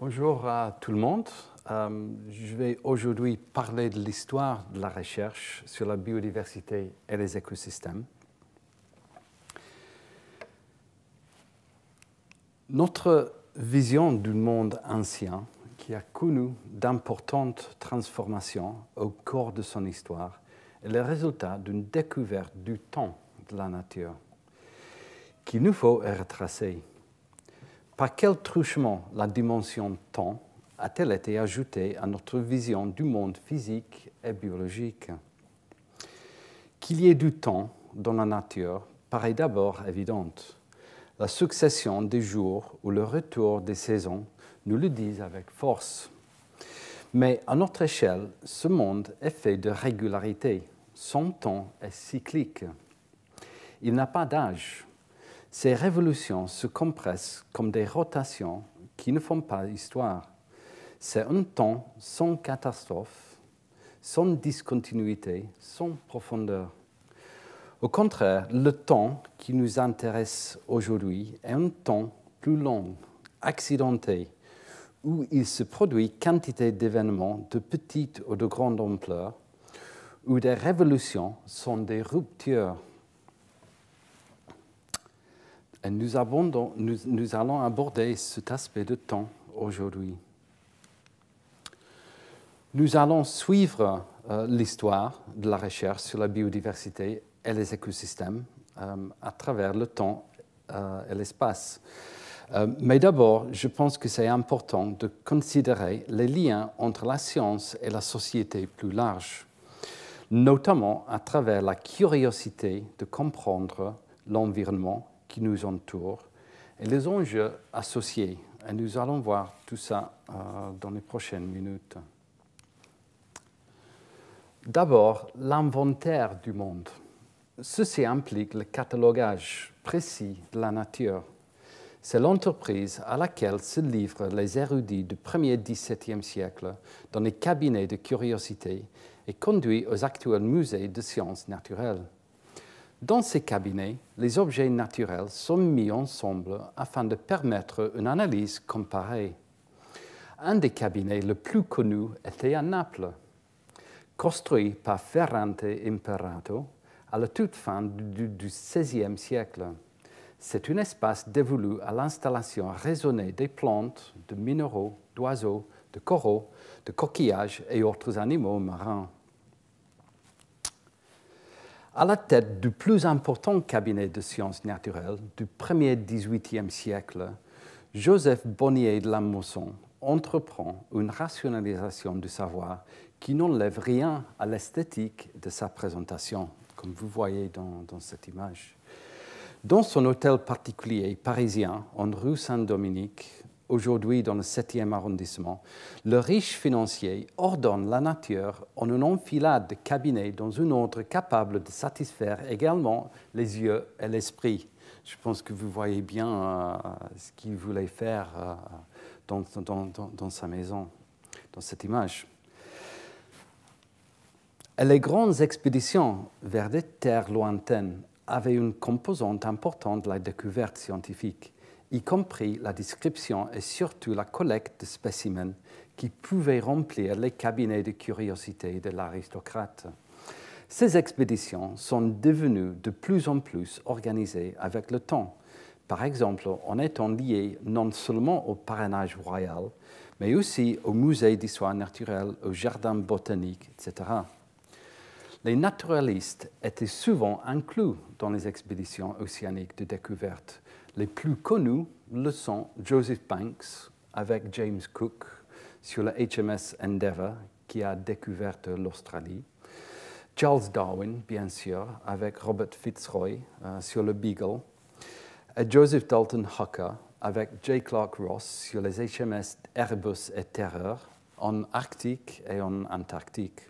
Bonjour à tout le monde. Je vais aujourd'hui parler de l'histoire de la recherche sur la biodiversité et les écosystèmes. Notre vision du monde ancien, qui a connu d'importantes transformations au cours de son histoire, est le résultat d'une découverte du temps de la nature, qu'il nous faut retracer. Par quel truchement la dimension temps a-t-elle été ajoutée à notre vision du monde physique et biologique? Qu'il y ait du temps dans la nature paraît d'abord évidente. La succession des jours ou le retour des saisons nous le disent avec force. Mais à notre échelle, ce monde est fait de régularité. Son temps est cyclique. Il n'a pas d'âge. Ces révolutions se compressent comme des rotations qui ne font pas histoire. C'est un temps sans catastrophe, sans discontinuité, sans profondeur. Au contraire, le temps qui nous intéresse aujourd'hui est un temps plus long, accidenté, où il se produit quantité d'événements de petite ou de grande ampleur, où des révolutions sont des ruptures. Et nous allons aborder cet aspect de temps aujourd'hui. Nous allons suivre l'histoire de la recherche sur la biodiversité et les écosystèmes à travers le temps et l'espace. Mais d'abord, je pense que c'est important de considérer les liens entre la science et la société plus large, notamment à travers la curiosité de comprendre l'environnement qui nous entoure et les enjeux associés. Et nous allons voir tout ça dans les prochaines minutes. D'abord, l'inventaire du monde. Ceci implique le catalogage précis de la nature. C'est l'entreprise à laquelle se livrent les érudits du 1er XVIIe siècle dans les cabinets de curiosité et conduit aux actuels musées de sciences naturelles. Dans ces cabinets, les objets naturels sont mis ensemble afin de permettre une analyse comparée. Un des cabinets les plus connus était à Naples, construit par Ferrante Imperato à la toute fin du XVIe siècle. C'est un espace dévolu à l'installation raisonnée des plantes, de minéraux, d'oiseaux, de coraux, de coquillages et autres animaux marins. À la tête du plus important cabinet de sciences naturelles du 1er XVIIIe siècle, Joseph Bonnier de la Mosson entreprend une rationalisation du savoir qui n'enlève rien à l'esthétique de sa présentation, comme vous voyez dans cette image. Dans son hôtel particulier parisien, en rue Saint-Dominique, aujourd'hui dans le 7e arrondissement, le riche financier ordonne la nature en une enfilade de cabinets dans un ordre capable de satisfaire également les yeux et l'esprit. Je pense que vous voyez bien ce qu'il voulait faire dans sa maison, dans cette image. Et les grandes expéditions vers des terres lointaines avaient une composante importante de la découverte scientifique, y compris la description et surtout la collecte de spécimens qui pouvaient remplir les cabinets de curiosité de l'aristocrate. Ces expéditions sont devenues de plus en plus organisées avec le temps, par exemple en étant liées non seulement au parrainage royal, mais aussi au musée d'histoire naturelle, au jardin botanique, etc. Les naturalistes étaient souvent inclus dans les expéditions océaniques de découverte. Les plus connus le sont Joseph Banks avec James Cook sur le HMS Endeavour qui a découvert l'Australie, Charles Darwin, bien sûr, avec Robert Fitzroy sur le Beagle, et Joseph Dalton Hooker avec J. Clark Ross sur les HMS Erebus et Terror en Arctique et en Antarctique.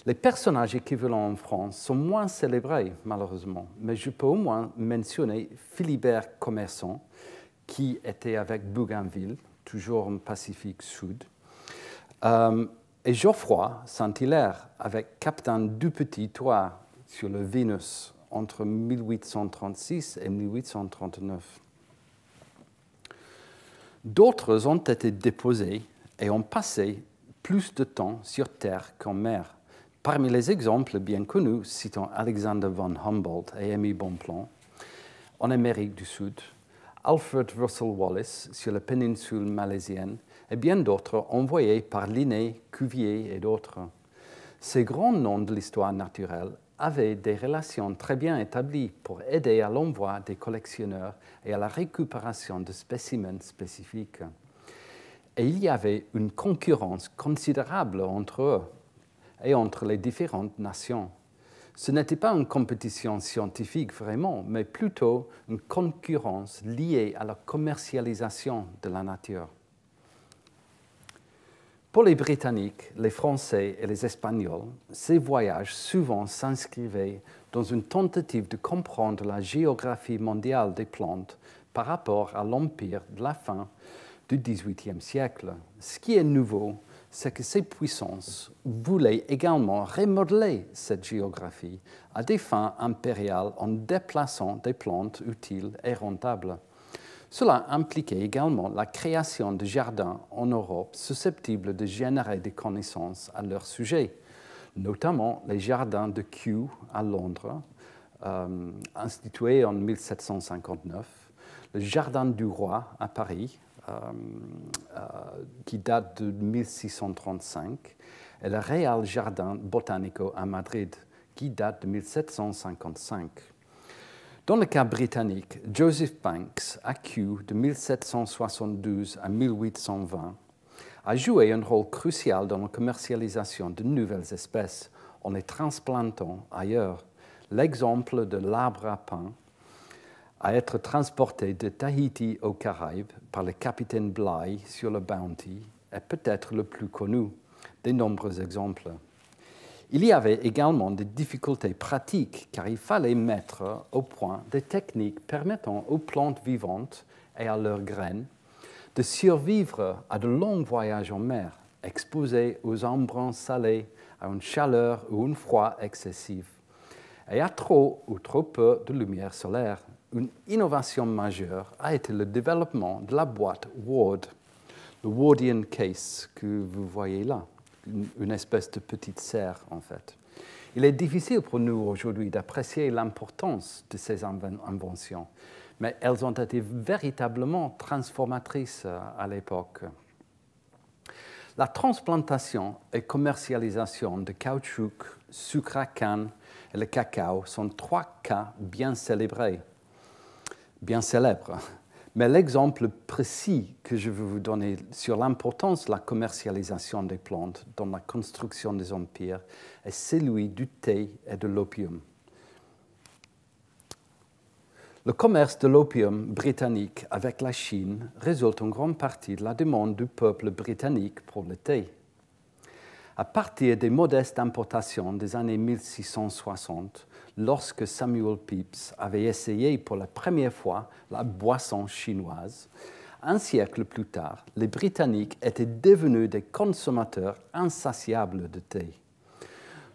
Les personnages équivalents en France sont moins célébrés, malheureusement, mais je peux au moins mentionner Philibert Commerson, qui était avec Bougainville, toujours en Pacifique Sud, et Geoffroy Saint-Hilaire avec Capitaine Dupetit-Thouars sur le Vénus entre 1836 et 1839. D'autres ont été déposés et ont passé plus de temps sur terre qu'en mer. Parmi les exemples bien connus, citons Alexander von Humboldt et Aimé Bonpland en Amérique du Sud, Alfred Russel Wallace sur la péninsule malaisienne et bien d'autres envoyés par Linné, Cuvier et d'autres. Ces grands noms de l'histoire naturelle avaient des relations très bien établies pour aider à l'envoi des collectionneurs et à la récupération de spécimens spécifiques. Et il y avait une concurrence considérable entre eux et entre les différentes nations. Ce n'était pas une compétition scientifique vraiment, mais plutôt une concurrence liée à la commercialisation de la nature. Pour les Britanniques, les Français et les Espagnols, ces voyages souvent s'inscrivaient dans une tentative de comprendre la géographie mondiale des plantes par rapport à l'empire de la fin du XVIIIe siècle. Ce qui est nouveau, c'est que ces puissances voulaient également remodeler cette géographie à des fins impériales en déplaçant des plantes utiles et rentables. Cela impliquait également la création de jardins en Europe susceptibles de générer des connaissances à leur sujet, notamment les jardins de Kew à Londres, institués en 1759, le jardin du roi à Paris, qui date de 1635, et le Real Jardin Botanico à Madrid, qui date de 1755. Dans le cas britannique, Joseph Banks, à Kew de 1772 à 1820, a joué un rôle crucial dans la commercialisation de nouvelles espèces en les transplantant ailleurs. L'exemple de l'arbre à pain à être transporté de Tahiti aux Caraïbes par le capitaine Bligh sur le Bounty est peut-être le plus connu des nombreux exemples. Il y avait également des difficultés pratiques car il fallait mettre au point des techniques permettant aux plantes vivantes et à leurs graines de survivre à de longs voyages en mer, exposés aux embruns salés, à une chaleur ou un froid excessif, et à trop ou trop peu de lumière solaire. Une innovation majeure a été le développement de la boîte Ward, le Wardian case que vous voyez là, une espèce de petite serre en fait. Il est difficile pour nous aujourd'hui d'apprécier l'importance de ces inventions, mais elles ont été véritablement transformatrices à l'époque. La transplantation et commercialisation de caoutchouc, sucre à canne et le cacao sont trois cas bien célèbres. Mais l'exemple précis que je veux vous donner sur l'importance de la commercialisation des plantes dans la construction des empires est celui du thé et de l'opium. Le commerce de l'opium britannique avec la Chine résulte en grande partie de la demande du peuple britannique pour le thé. À partir des modestes importations des années 1660, lorsque Samuel Pepys avait essayé pour la première fois la boisson chinoise, un siècle plus tard, les Britanniques étaient devenus des consommateurs insatiables de thé.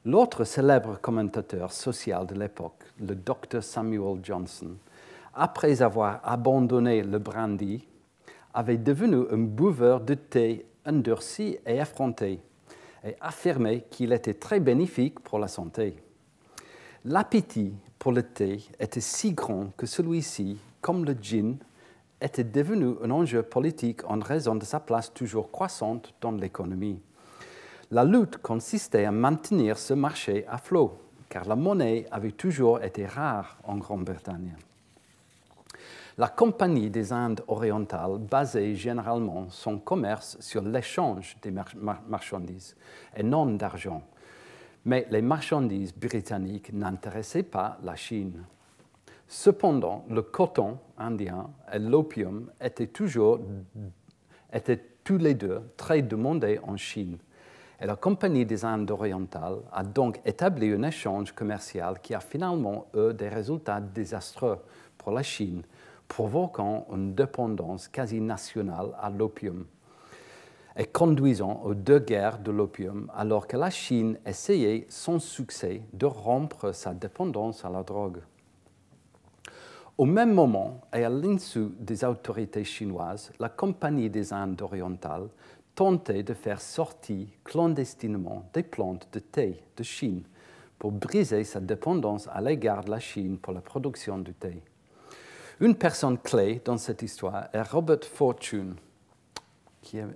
L'autre célèbre commentateur social de l'époque, le Dr Samuel Johnson, après avoir abandonné le brandy, avait devenu un buveur de thé endurci et effronté, et affirmait qu'il était très bénéfique pour la santé. L'appétit pour le thé était si grand que celui-ci, comme le gin, était devenu un enjeu politique en raison de sa place toujours croissante dans l'économie. La lutte consistait à maintenir ce marché à flot, car la monnaie avait toujours été rare en Grande-Bretagne. La Compagnie des Indes orientales basait généralement son commerce sur l'échange des marchandises et non d'argent. Mais les marchandises britanniques n'intéressaient pas la Chine. Cependant, le coton indien et l'opium étaient tous les deux très demandés en Chine. Et la Compagnie des Indes orientales a donc établi un échange commercial qui a finalement eu des résultats désastreux pour la Chine, provoquant une dépendance quasi nationale à l'opium et conduisant aux deux guerres de l'opium, alors que la Chine essayait sans succès de rompre sa dépendance à la drogue. Au même moment, et à l'insu des autorités chinoises, la Compagnie des Indes orientales tentait de faire sortir clandestinement des plantes de thé de Chine pour briser sa dépendance à l'égard de la Chine pour la production du thé. Une personne clé dans cette histoire est Robert Fortune, qui est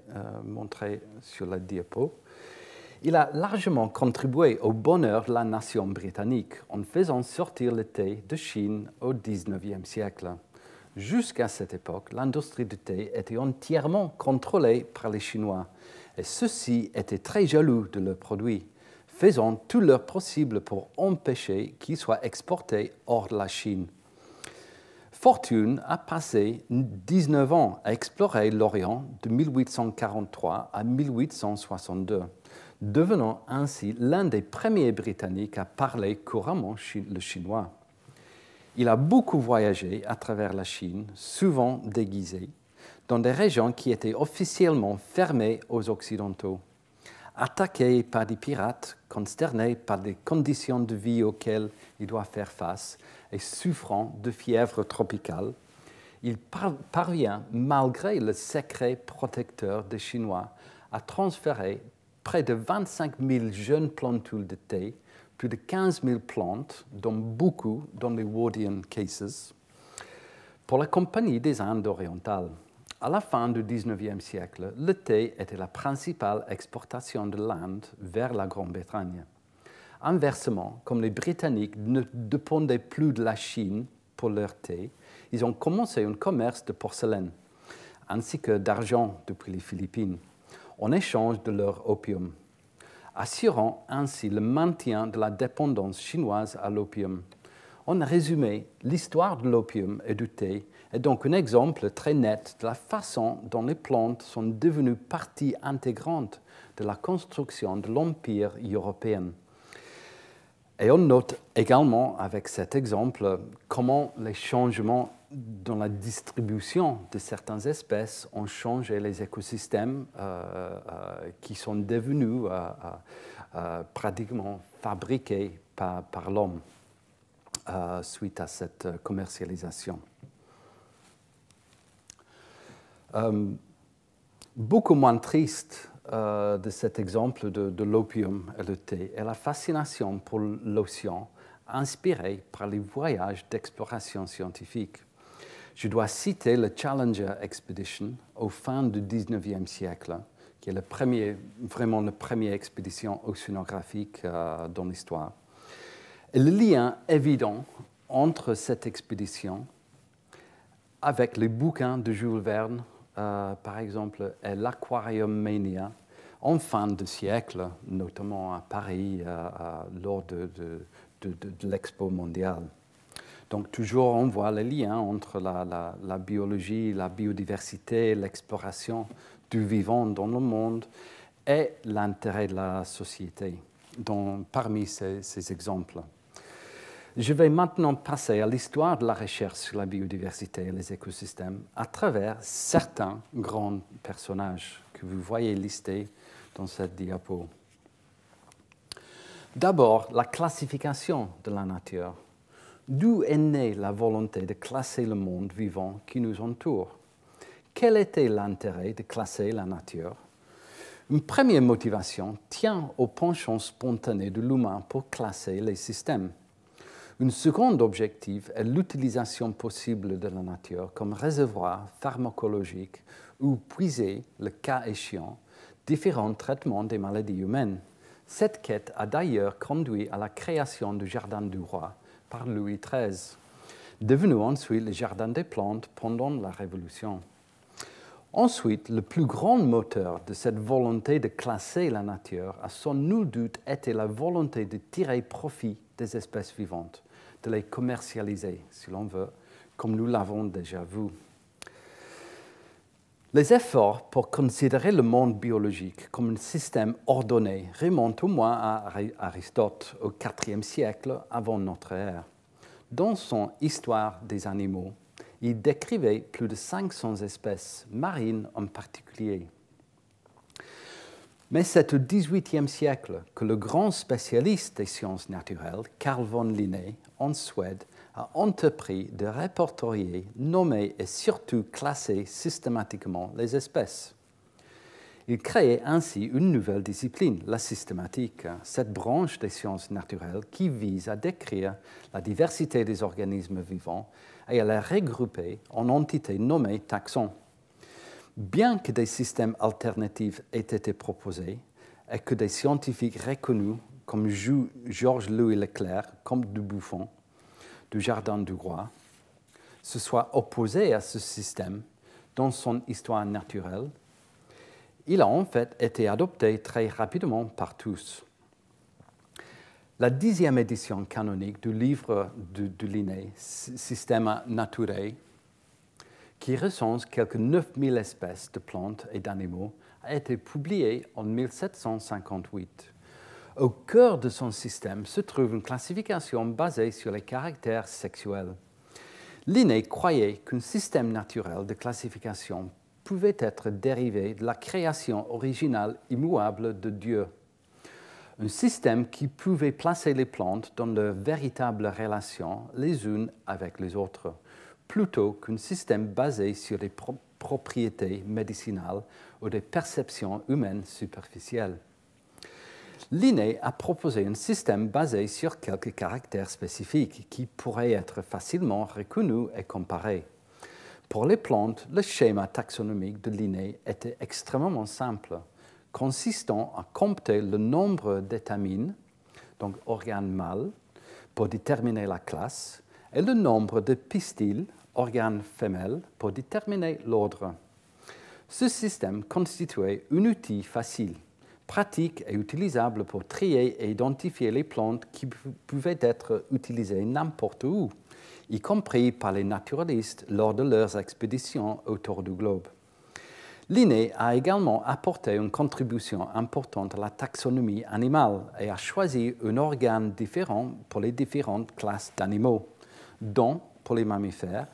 montré sur la diapo. Il a largement contribué au bonheur de la nation britannique en faisant sortir le thé de Chine au XIXe siècle. Jusqu'à cette époque, l'industrie du thé était entièrement contrôlée par les Chinois et ceux-ci étaient très jaloux de leurs produits, faisant tout leur possible pour empêcher qu'ils soient exportés hors de la Chine. Fortune a passé 19 ans à explorer l'Orient de 1843 à 1862, devenant ainsi l'un des premiers Britanniques à parler couramment le chinois. Il a beaucoup voyagé à travers la Chine, souvent déguisé, dans des régions qui étaient officiellement fermées aux Occidentaux. Attaqué par des pirates, consterné par des conditions de vie auxquelles il doit faire face et souffrant de fièvre tropicale, il parvient, malgré le secret protecteur des Chinois, à transférer près de 25 000 jeunes plantules de thé, plus de 15 000 plantes, dont beaucoup dans les Wardian Cases, pour la Compagnie des Indes orientales. À la fin du XIXe siècle, le thé était la principale exportation de l'Inde vers la Grande-Bretagne. Inversement, comme les Britanniques ne dépendaient plus de la Chine pour leur thé, ils ont commencé un commerce de porcelaine, ainsi que d'argent depuis les Philippines, en échange de leur opium, assurant ainsi le maintien de la dépendance chinoise à l'opium. En résumé, l'histoire de l'opium et du thé est donc un exemple très net de la façon dont les plantes sont devenues partie intégrante de la construction de l'Empire européen. Et on note également avec cet exemple comment les changements dans la distribution de certaines espèces ont changé les écosystèmes qui sont devenus pratiquement fabriqués par l'homme suite à cette commercialisation. Beaucoup moins triste de cet exemple de l'opium et le thé est la fascination pour l'océan inspirée par les voyages d'exploration scientifique. Je dois citer le Challenger Expedition au fin du XIXe siècle, qui est vraiment la première expédition océanographique dans l'histoire. Et le lien évident entre cette expédition avec les bouquins de Jules Verne, par exemple, et l'Aquarium Mania, en fin de siècle, notamment à Paris, lors de l'Expo mondiale. Donc toujours on voit les liens entre la biologie, la biodiversité, l'exploration du vivant dans le monde et l'intérêt de la société, parmi ces exemples. Je vais maintenant passer à l'histoire de la recherche sur la biodiversité et les écosystèmes à travers certains grands personnages que vous voyez listés dans cette diapo. D'abord, la classification de la nature. D'où est née la volonté de classer le monde vivant qui nous entoure? Quel était l'intérêt de classer la nature? Une première motivation tient au penchant spontané de l'humain pour classer les systèmes. Un second objectif est l'utilisation possible de la nature comme réservoir pharmacologique où puiser, le cas échéant, différents traitements des maladies humaines. Cette quête a d'ailleurs conduit à la création du Jardin du Roi par Louis XIII, devenu ensuite le Jardin des plantes pendant la Révolution. Ensuite, le plus grand moteur de cette volonté de classer la nature a sans nul doute été la volonté de tirer profit des espèces vivantes, de les commercialiser, si l'on veut, comme nous l'avons déjà vu. Les efforts pour considérer le monde biologique comme un système ordonné remontent au moins à Aristote au IVe siècle avant notre ère. Dans son Histoire des animaux, il décrivait plus de 500 espèces, marines en particulier. Mais c'est au XVIIIe siècle que le grand spécialiste des sciences naturelles, Carl von Linné, en Suède, a entrepris de répertorier, nommer et surtout classer systématiquement les espèces. Il créait ainsi une nouvelle discipline, la systématique, cette branche des sciences naturelles qui vise à décrire la diversité des organismes vivants et à les regrouper en entités nommées taxons. Bien que des systèmes alternatifs aient été proposés et que des scientifiques reconnus comme Georges-Louis Leclerc, comte de Buffon, du Jardin du Roi, se soient opposés à ce système dans son histoire naturelle, il a en fait été adopté très rapidement par tous. La 10e édition canonique du livre de Linné, Systema Naturae, qui recense quelques 9000 espèces de plantes et d'animaux, a été publiée en 1758. Au cœur de son système se trouve une classification basée sur les caractères sexuels. Linné croyait qu'un système naturel de classification pouvait être dérivé de la création originale immuable de Dieu. Un système qui pouvait placer les plantes dans leurs véritables relations les unes avec les autres, plutôt qu'un système basé sur des propriétés médicinales ou des perceptions humaines superficielles. Linné a proposé un système basé sur quelques caractères spécifiques qui pourraient être facilement reconnus et comparés. Pour les plantes, le schéma taxonomique de Linné était extrêmement simple, consistant à compter le nombre d'étamines, donc organes mâles, pour déterminer la classe, et le nombre de pistils, organes femelles, pour déterminer l'ordre. Ce système constituait un outil facile, pratique et utilisable pour trier et identifier les plantes qui pouvaient être utilisées n'importe où, y compris par les naturalistes lors de leurs expéditions autour du globe. Linné a également apporté une contribution importante à la taxonomie animale et a choisi un organe différent pour les différentes classes d'animaux, dents pour les mammifères,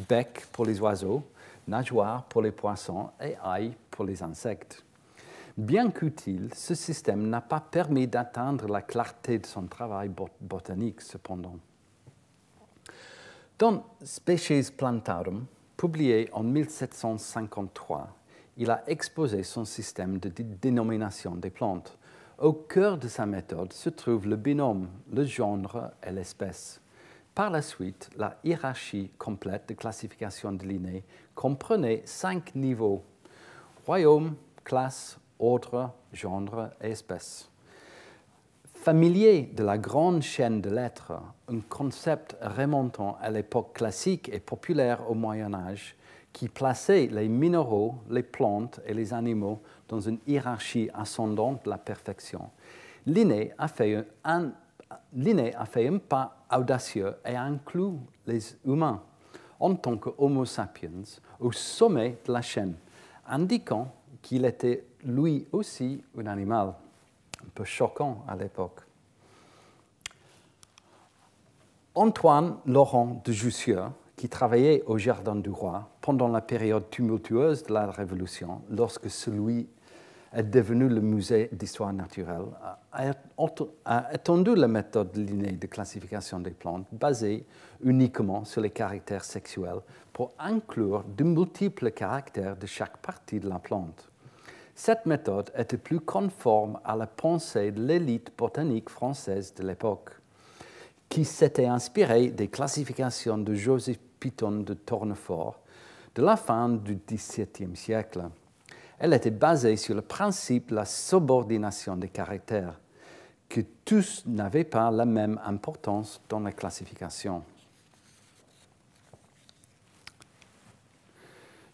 bec pour les oiseaux, nageoires pour les poissons et ailes pour les insectes. Bien qu'utile, ce système n'a pas permis d'atteindre la clarté de son travail botanique, cependant. Dans Species Plantarum, publié en 1753, il a exposé son système de dénomination des plantes. Au cœur de sa méthode se trouve le binôme, le genre et l'espèce. Par la suite, la hiérarchie complète de classification de Linné comprenait 5 niveaux: royaume, classe, ordre, genre et espèce. Familier de la grande chaîne de l'être, un concept remontant à l'époque classique et populaire au Moyen Âge, qui plaçait les minéraux, les plantes et les animaux dans une hiérarchie ascendante de la perfection, Linné a fait un pas audacieux et a inclus les humains en tant que Homo sapiens au sommet de la chaîne, indiquant qu'il était lui aussi un animal, un peu choquant à l'époque. Antoine Laurent de Jussieu, qui travaillait au Jardin du Roi pendant la période tumultueuse de la Révolution, lorsque celui est devenu le musée d'histoire naturelle, a étendu la méthode Linné de classification des plantes basée uniquement sur les caractères sexuels pour inclure de multiples caractères de chaque partie de la plante. Cette méthode était plus conforme à la pensée de l'élite botanique française de l'époque, qui s'était inspirée des classifications de Joseph Pitton de Tournefort de la fin du XVIIe siècle. Elle était basée sur le principe de la subordination des caractères, que tous n'avaient pas la même importance dans la classification.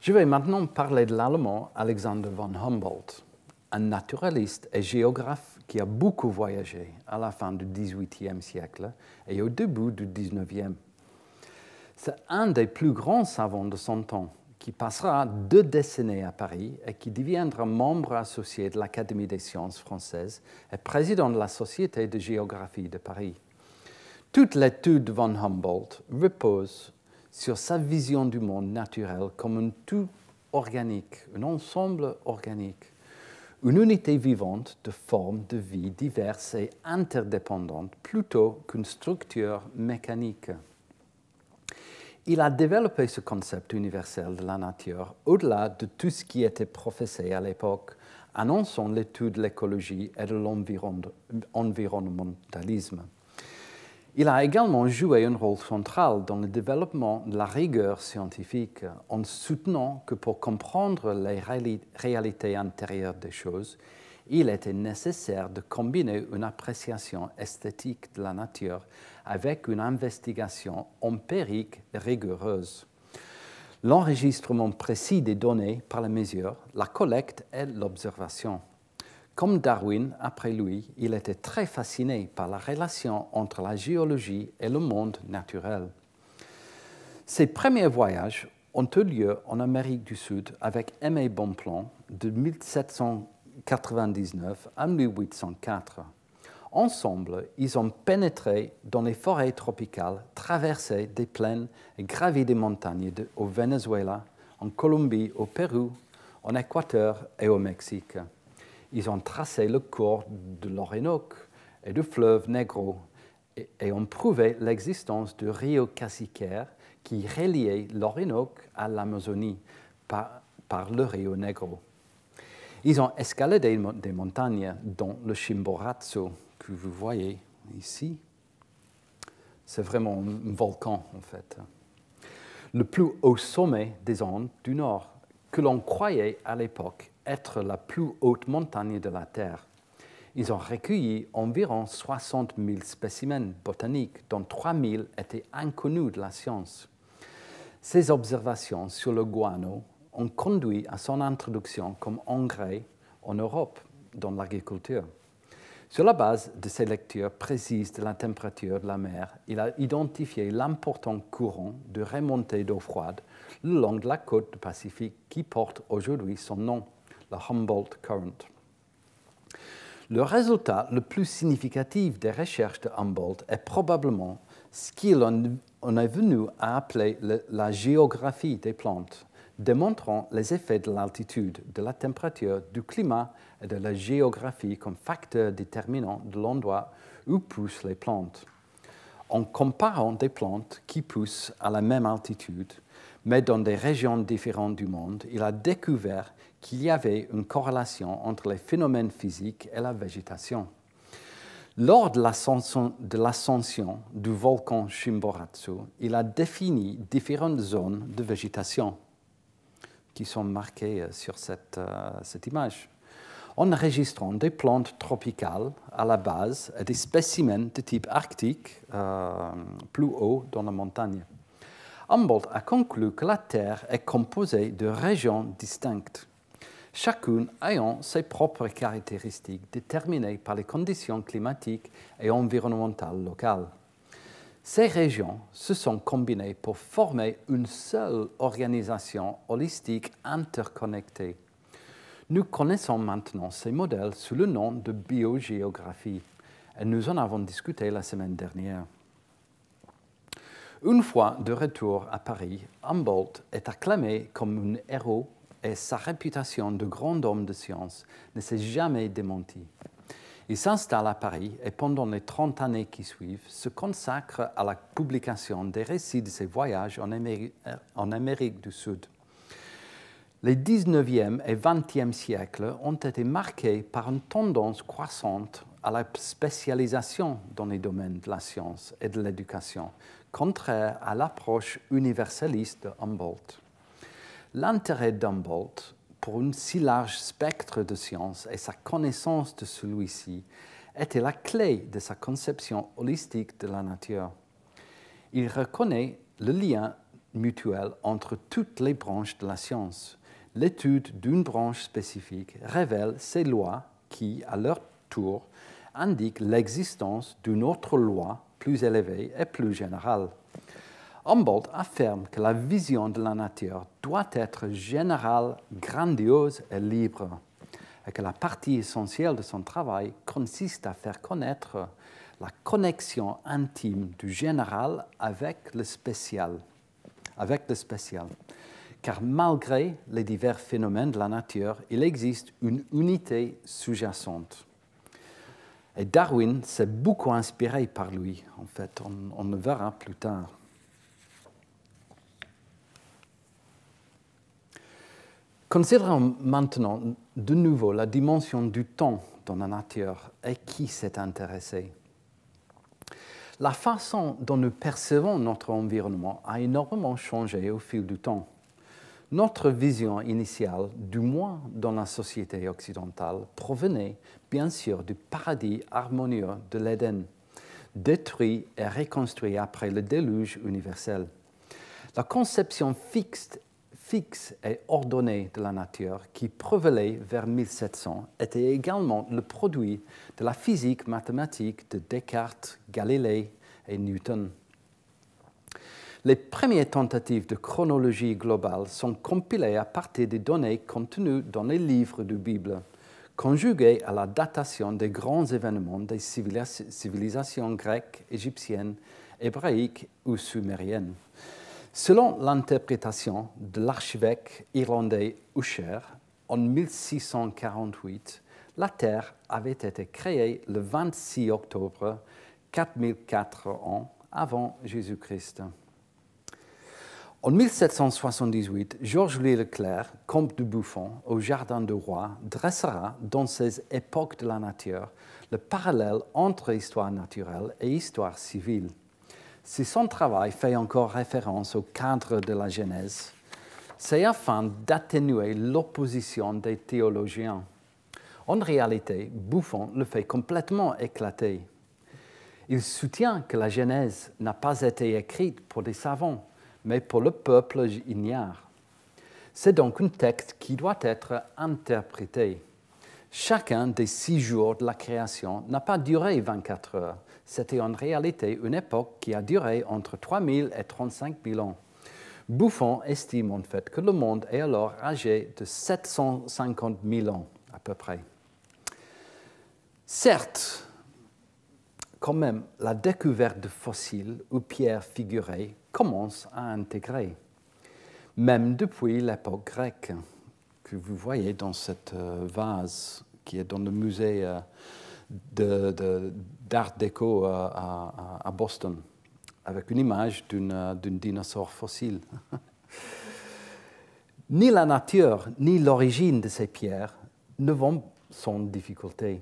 Je vais maintenant parler de l'Allemand Alexander von Humboldt, un naturaliste et géographe qui a beaucoup voyagé à la fin du XVIIIe siècle et au début du XIXe. C'est un des plus grands savants de son temps, qui passera 2 décennies à Paris et qui deviendra membre associé de l'Académie des sciences françaises et président de la Société de géographie de Paris. Toute l'étude de von Humboldt repose sur sa vision du monde naturel comme un tout organique, un ensemble organique, une unité vivante de formes de vie diverses et interdépendantes plutôt qu'une structure mécanique. Il a développé ce concept universel de la nature au-delà de tout ce qui était professé à l'époque, annonçant l'étude de l'écologie et de l'environnementalisme. Il a également joué un rôle central dans le développement de la rigueur scientifique en soutenant que pour comprendre les réalités intérieures des choses, il était nécessaire de combiner une appréciation esthétique de la nature avec une investigation empirique rigoureuse. L'enregistrement précis des données par la mesure, la collecte et l'observation. Comme Darwin, après lui, il était très fasciné par la relation entre la géologie et le monde naturel. Ses premiers voyages ont eu lieu en Amérique du Sud avec Aimé Bonpland de 1799 à 1804. Ensemble, ils ont pénétré dans les forêts tropicales, traversé des plaines et gravi des montagnes au Venezuela, en Colombie, au Pérou, en Équateur et au Mexique. Ils ont tracé le cours de l'Orinoco et du fleuve Negro et ont prouvé l'existence du Rio Cassiquiare qui reliait l'Orinoco à l'Amazonie par le Rio Negro. Ils ont escaladé des montagnes, dont le Chimborazo, que vous voyez ici. C'est vraiment un volcan, en fait. Le plus haut sommet des Andes du Nord, que l'on croyait à l'époque être la plus haute montagne de la Terre. Ils ont recueilli environ 60 000 spécimens botaniques, dont 3 000 étaient inconnus de la science. Ces observations sur le guano ont conduit à son introduction comme engrais en Europe dans l'agriculture. Sur la base de ces lectures précises de la température de la mer, il a identifié l'important courant de remontée d'eau froide le long de la côte du Pacifique qui porte aujourd'hui son nom, le Humboldt Current. Le résultat le plus significatif des recherches de Humboldt est probablement ce qu'il en est venu à appeler la géographie des plantes, démontrant les effets de l'altitude, de la température, du climat et de la géographie comme facteurs déterminants de l'endroit où poussent les plantes. En comparant des plantes qui poussent à la même altitude, mais dans des régions différentes du monde, il a découvert qu'il y avait une corrélation entre les phénomènes physiques et la végétation. Lors de l'ascension du volcan Chimborazo, il a défini différentes zones de végétation qui sont marquées sur cette image, en enregistrant des plantes tropicales à la base et des spécimens de type arctique plus haut dans la montagne. Humboldt a conclu que la Terre est composée de régions distinctes, chacune ayant ses propres caractéristiques déterminées par les conditions climatiques et environnementales locales. Ces régions se sont combinées pour former une seule organisation holistique interconnectée. Nous connaissons maintenant ces modèles sous le nom de biogéographie, et nous en avons discuté la semaine dernière. Une fois de retour à Paris, Humboldt est acclamé comme un héros et sa réputation de grand homme de science ne s'est jamais démentie. Il s'installe à Paris et pendant les 30 années qui suivent, se consacre à la publication des récits de ses voyages en Amérique du Sud. Les 19e et 20e siècles ont été marqués par une tendance croissante à la spécialisation dans les domaines de la science et de l'éducation, contraire à l'approche universaliste de Humboldt. L'intérêt d'Humboldt pour un si large spectre de sciences et sa connaissance de celui-ci était la clé de sa conception holistique de la nature. Il reconnaît le lien mutuel entre toutes les branches de la science. L'étude d'une branche spécifique révèle ces lois qui, à leur tour, indiquent l'existence d'une autre loi plus élevée et plus générale. Humboldt affirme que la vision de la nature doit être générale, grandiose et libre, et que la partie essentielle de son travail consiste à faire connaître la connexion intime du général avec le spécial. Car malgré les divers phénomènes de la nature, il existe une unité sous-jacente. Et Darwin s'est beaucoup inspiré par lui, en fait, on le verra plus tard. Considérons maintenant de nouveau la dimension du temps dans la nature et qui s'est intéressé. La façon dont nous percevons notre environnement a énormément changé au fil du temps. Notre vision initiale, du moins dans la société occidentale, provenait bien sûr du paradis harmonieux de l'Éden, détruit et reconstruit après le déluge universel. La conception fixe et ordonnée de la nature qui prévalait vers 1700 était également le produit de la physique mathématique de Descartes, Galilée et Newton. Les premières tentatives de chronologie globale sont compilées à partir des données contenues dans les livres de Bible, conjuguées à la datation des grands événements des civilisations grecques, égyptiennes, hébraïques ou sumériennes. Selon l'interprétation de l'archevêque irlandais Ussher, en 1648, la Terre avait été créée le 26 octobre 4004 ans avant Jésus-Christ. En 1778, Georges-Louis Leclerc, comte de Buffon, au Jardin du Roi, dressera dans ses Époques de la nature le parallèle entre histoire naturelle et histoire civile. Si son travail fait encore référence au cadre de la Genèse, c'est afin d'atténuer l'opposition des théologiens. En réalité, Buffon le fait complètement éclater. Il soutient que la Genèse n'a pas été écrite pour des savants, mais pour le peuple ignare. C'est donc un texte qui doit être interprété. Chacun des 6 jours de la création n'a pas duré 24 heures. C'était en réalité une époque qui a duré entre 3000 et 35 000 ans. Buffon estime en fait que le monde est alors âgé de 750 000 ans à peu près. Certes, quand même, la découverte de fossiles ou pierres figurées commence à intégrer, même depuis l'époque grecque, que vous voyez dans cette vase qui est dans le musée d'Art déco à Boston, avec une image d'un dinosaure fossile. Ni la nature, ni l'origine de ces pierres ne vont sans difficulté.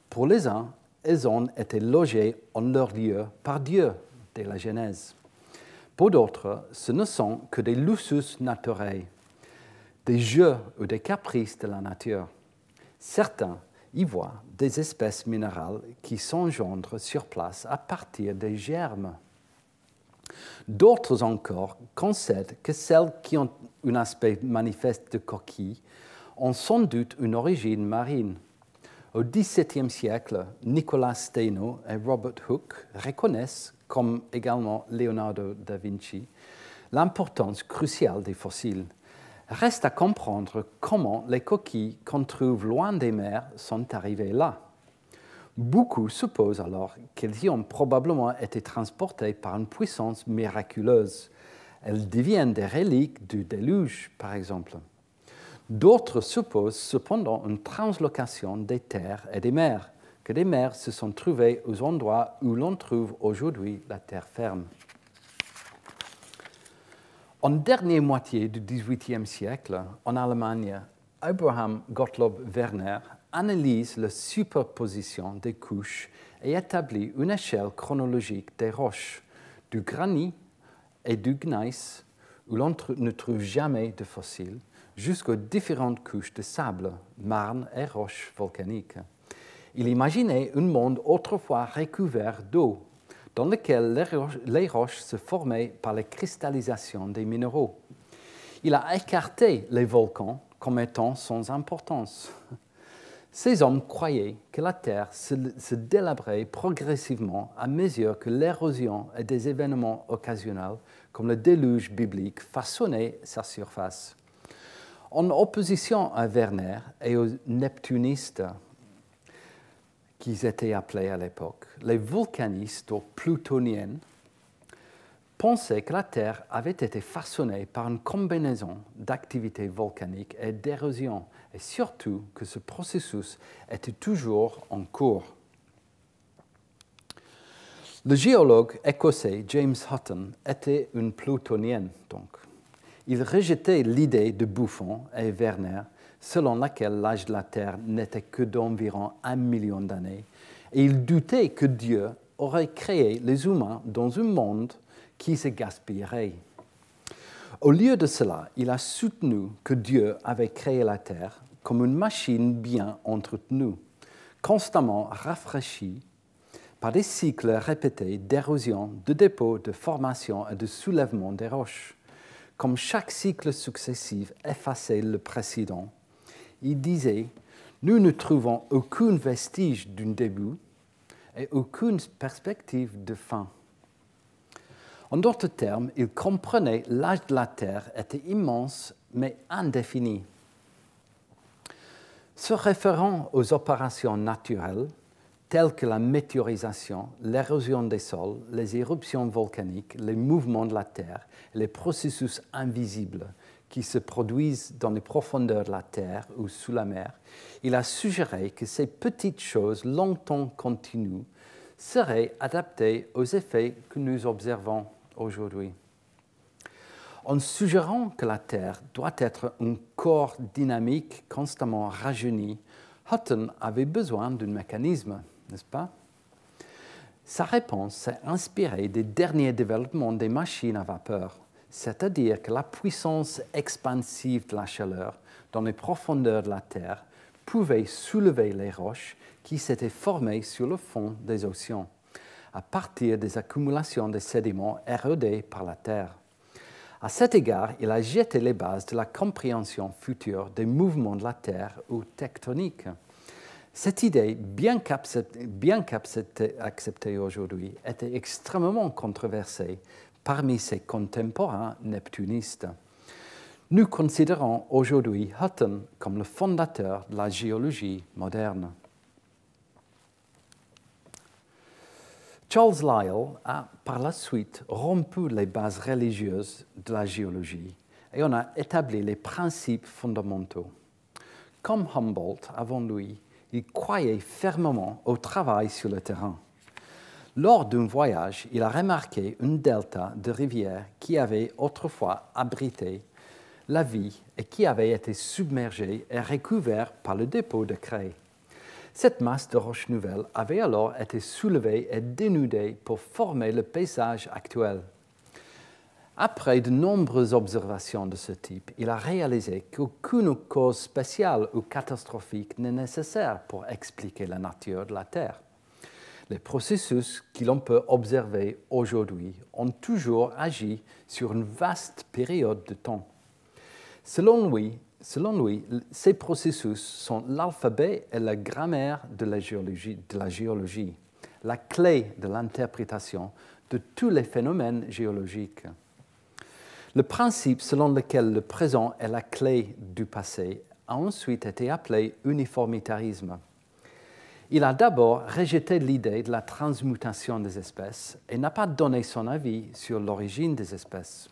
Pour les uns, elles ont été logées en leur lieu par Dieu dès la Genèse. Pour d'autres, ce ne sont que des luxus naturels, des jeux ou des caprices de la nature. Certains y voient des espèces minérales qui s'engendrent sur place à partir des germes. D'autres encore concèdent que celles qui ont un aspect manifeste de coquille ont sans doute une origine marine. Au XVIIe siècle, Nicolas Steno et Robert Hooke reconnaissent, comme également Leonardo da Vinci, l'importance cruciale des fossiles. Reste à comprendre comment les coquilles qu'on trouve loin des mers sont arrivées là. Beaucoup supposent alors qu'elles y ont probablement été transportées par une puissance miraculeuse. Elles deviennent des reliques du déluge, par exemple. D'autres supposent cependant une translocation des terres et des mers, que des mers se sont trouvées aux endroits où l'on trouve aujourd'hui la terre ferme. En dernière moitié du XVIIIe siècle, en Allemagne, Abraham Gottlob Werner analyse la superposition des couches et établit une échelle chronologique des roches, du granit et du gneiss, où l'on ne trouve jamais de fossiles, jusqu'aux différentes couches de sable, marne et roches volcaniques. Il imaginait un monde autrefois recouvert d'eau, dans lequel les roches se formaient par la cristallisation des minéraux. Il a écarté les volcans comme étant sans importance. Ces hommes croyaient que la Terre se délabrait progressivement à mesure que l'érosion et des événements occasionnels, comme le déluge biblique, façonnaient sa surface. En opposition à Werner et aux neptunistes, qu'ils étaient appelés à l'époque, les volcanistes ou plutoniens pensaient que la Terre avait été façonnée par une combinaison d'activités volcaniques et d'érosion, et surtout que ce processus était toujours en cours. Le géologue écossais James Hutton était un plutonien, donc. Il rejetait l'idée de Buffon et Werner selon laquelle l'âge de la Terre n'était que d'environ 1 million d'années, et il doutait que Dieu aurait créé les humains dans un monde qui se gaspillerait. Au lieu de cela, il a soutenu que Dieu avait créé la Terre comme une machine bien entretenue, constamment rafraîchie par des cycles répétés d'érosion, de dépôt, de formation et de soulèvement des roches. Comme chaque cycle successif effaçait le précédent, il disait « Nous ne trouvons aucun vestige d'un début et aucune perspective de fin ». En d'autres termes, il comprenait que l'âge de la Terre était immense mais indéfini. Se référant aux opérations naturelles, telles que la météorisation, l'érosion des sols, les éruptions volcaniques, les mouvements de la Terre, et les processus invisibles qui se produisent dans les profondeurs de la Terre ou sous la mer, il a suggéré que ces petites choses longtemps continues seraient adaptées aux effets que nous observons aujourd'hui. En suggérant que la Terre doit être un corps dynamique constamment rajeuni, Hutton avait besoin d'un mécanisme, n'est-ce pas? Sa réponse s'est inspirée des derniers développements des machines à vapeur, c'est-à-dire que la puissance expansive de la chaleur dans les profondeurs de la Terre pouvait soulever les roches qui s'étaient formées sur le fond des océans, à partir des accumulations de sédiments érodés par la Terre. À cet égard, il a jeté les bases de la compréhension future des mouvements de la Terre ou tectoniques. Cette idée, bien qu'acceptée aujourd'hui, était extrêmement controversée parmi ses contemporains neptunistes. Nous considérons aujourd'hui Hutton comme le fondateur de la géologie moderne. Charles Lyell a par la suite rompu les bases religieuses de la géologie et on a établi les principes fondamentaux. Comme Humboldt avant lui, il croyait fermement au travail sur le terrain. Lors d'un voyage, il a remarqué un delta de rivière qui avait autrefois abrité la vie et qui avait été submergé et recouvert par le dépôt de craie. Cette masse de roches nouvelles avait alors été soulevée et dénudée pour former le paysage actuel. Après de nombreuses observations de ce type, il a réalisé qu'aucune cause spéciale ou catastrophique n'est nécessaire pour expliquer la nature de la Terre. Les processus que l'on peut observer aujourd'hui ont toujours agi sur une vaste période de temps. Selon lui, ces processus sont l'alphabet et la grammaire de la géologie, la clé de l'interprétation de tous les phénomènes géologiques. Le principe selon lequel le présent est la clé du passé a ensuite été appelé uniformitarisme. Il a d'abord rejeté l'idée de la transmutation des espèces et n'a pas donné son avis sur l'origine des espèces,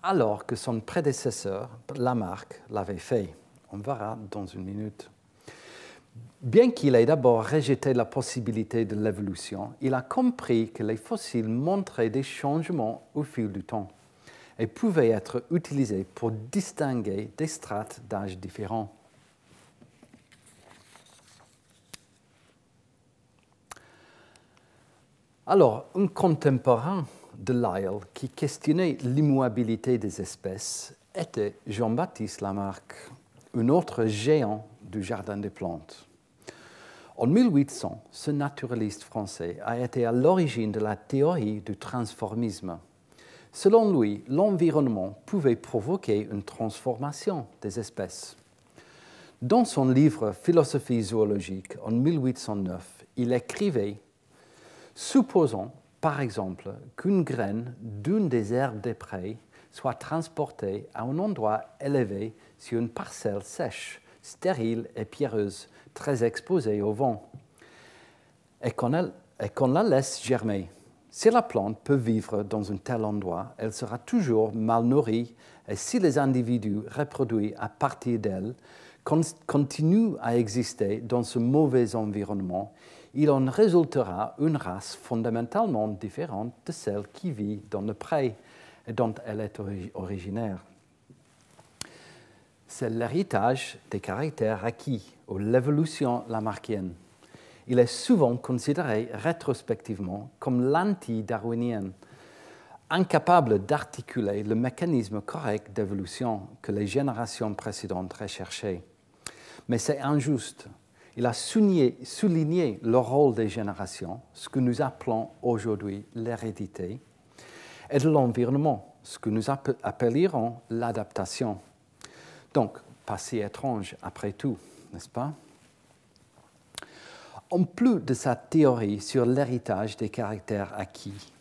alors que son prédécesseur, Lamarck, l'avait fait. On verra dans une minute. Bien qu'il ait d'abord rejeté la possibilité de l'évolution, il a compris que les fossiles montraient des changements au fil du temps et pouvaient être utilisés pour distinguer des strates d'âge différents. Alors, un contemporain de Lyell qui questionnait l'immuabilité des espèces était Jean-Baptiste Lamarck, un autre géant du jardin des plantes. En 1800, ce naturaliste français a été à l'origine de la théorie du transformisme. Selon lui, l'environnement pouvait provoquer une transformation des espèces. Dans son livre Philosophie zoologique en 1809, il écrivait « Supposons, par exemple, qu'une graine d'une des herbes des prés soit transportée à un endroit élevé sur une parcelle sèche, stérile et pierreuse, très exposée au vent, et qu'on la laisse germer. Si la plante peut vivre dans un tel endroit, elle sera toujours mal nourrie, et si les individus reproduits à partir d'elle continuent à exister dans ce mauvais environnement, il en résultera une race fondamentalement différente de celle qui vit dans le pré et dont elle est originaire. c'est l'héritage des caractères acquis ou l'évolution lamarckienne. Il est souvent considéré rétrospectivement comme l'anti-darwinien, incapable d'articuler le mécanisme correct d'évolution que les générations précédentes recherchaient. Mais c'est injuste. Il a souligné le rôle des générations, ce que nous appelons aujourd'hui l'hérédité, et de l'environnement, ce que nous appellerons l'adaptation. Donc, pas si étrange après tout, n'est-ce pas? En plus de sa théorie sur l'héritage des caractères acquis,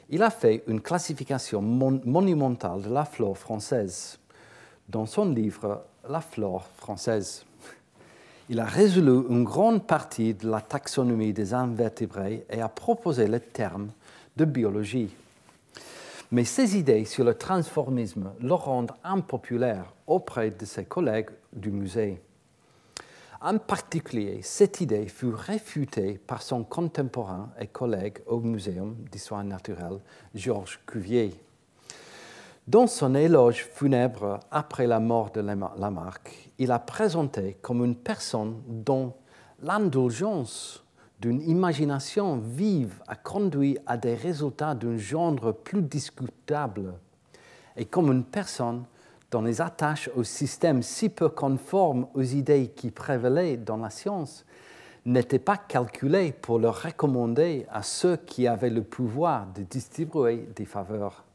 il a fait une classification monumentale de la flore française dans son livre « La flore française ». Il a résolu une grande partie de la taxonomie des invertébrés et a proposé le terme de biologie. Mais ses idées sur le transformisme le rendent impopulaire auprès de ses collègues du musée. En particulier, cette idée fut réfutée par son contemporain et collègue au Muséum d'histoire naturelle, Georges Cuvier. Dans son éloge funèbre après la mort de Lamarck, il a présenté comme une personne dont l'indulgence d'une imagination vive a conduit à des résultats d'un genre plus discutable, et comme une personne dont les attaches au système si peu conforme aux idées qui prévalaient dans la science n'étaient pas calculées pour le recommander à ceux qui avaient le pouvoir de distribuer des faveurs.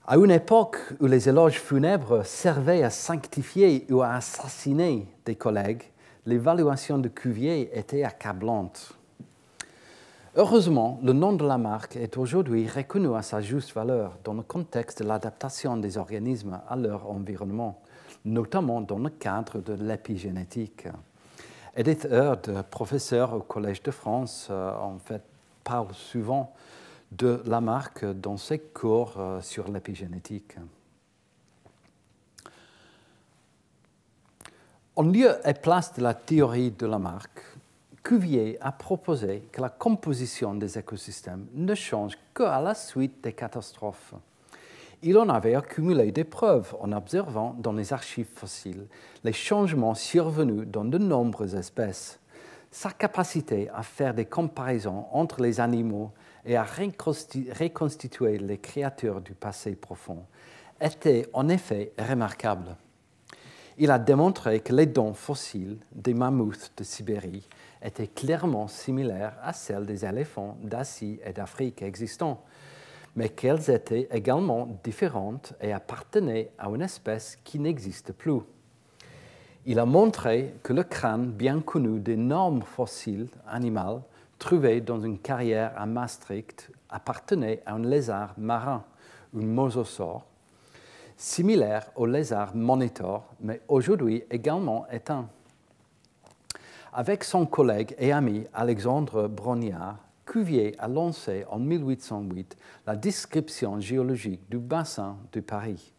À une époque où les éloges funèbres servaient à sanctifier ou à assassiner des collègues, l'évaluation de Cuvier était accablante. Heureusement, le nom de Lamarck est aujourd'hui reconnu à sa juste valeur dans le contexte de l'adaptation des organismes à leur environnement, notamment dans le cadre de l'épigénétique. Edith Heard, professeure au Collège de France, parle souvent de Lamarck dans ses cours sur l'épigénétique. En lieu et place de la théorie de Lamarck, Cuvier a proposé que la composition des écosystèmes ne change qu'à la suite des catastrophes. Il en avait accumulé des preuves en observant dans les archives fossiles les changements survenus dans de nombreuses espèces. Sa capacité à faire des comparaisons entre les animaux et à reconstituer les créatures du passé profond était en effet remarquable. Il a démontré que les dents fossiles des mammouths de Sibérie étaient clairement similaires à celles des éléphants d'Asie et d'Afrique existants, mais qu'elles étaient également différentes et appartenaient à une espèce qui n'existe plus. Il a montré que le crâne bien connu d'énormes fossiles animaux trouvés dans une carrière à Maastricht appartenait à un lézard marin, un mosasaure, similaire au lézard monitor, mais aujourd'hui également éteint. Avec son collègue et ami Alexandre Brongniart, Cuvier a lancé en 1808 la description géologique du bassin de Paris.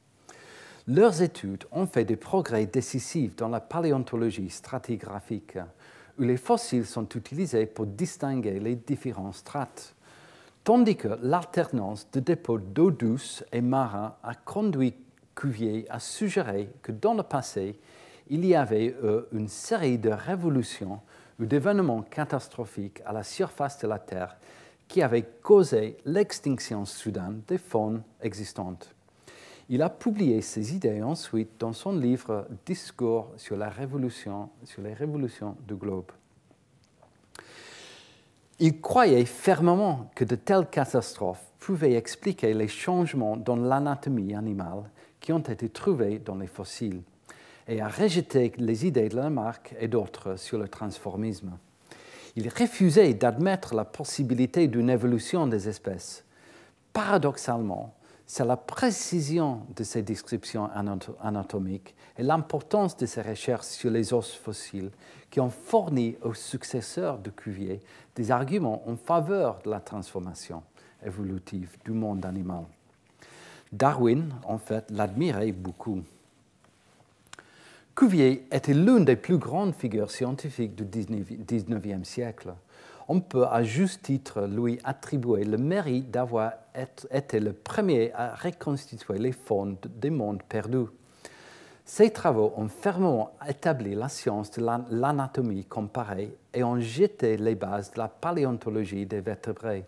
Leurs études ont fait des progrès décisifs dans la paléontologie stratigraphique, où les fossiles sont utilisés pour distinguer les différentes strates, tandis que l'alternance de dépôts d'eau douce et marins a conduit Cuvier à suggérer que dans le passé, il y avait une série de révolutions ou d'événements catastrophiques à la surface de la Terre qui avaient causé l'extinction soudaine des faunes existantes. Il a publié ces idées ensuite dans son livre « Discours sur les révolutions du globe ». Il croyait fermement que de telles catastrophes pouvaient expliquer les changements dans l'anatomie animale qui ont été trouvés dans les fossiles, et a rejeté les idées de Lamarck et d'autres sur le transformisme. Il refusait d'admettre la possibilité d'une évolution des espèces. Paradoxalement, c'est la précision de ces descriptions anatomiques et l'importance de ces recherches sur les os fossiles qui ont fourni aux successeurs de Cuvier des arguments en faveur de la transformation évolutive du monde animal. Darwin, en fait, l'admirait beaucoup. Cuvier était l'une des plus grandes figures scientifiques du XIXe siècle. On peut à juste titre lui attribuer le mérite d'avoir été le premier à reconstituer les faunes des mondes perdus. Ces travaux ont fermement établi la science de l'anatomie comparée et ont jeté les bases de la paléontologie des vertébrés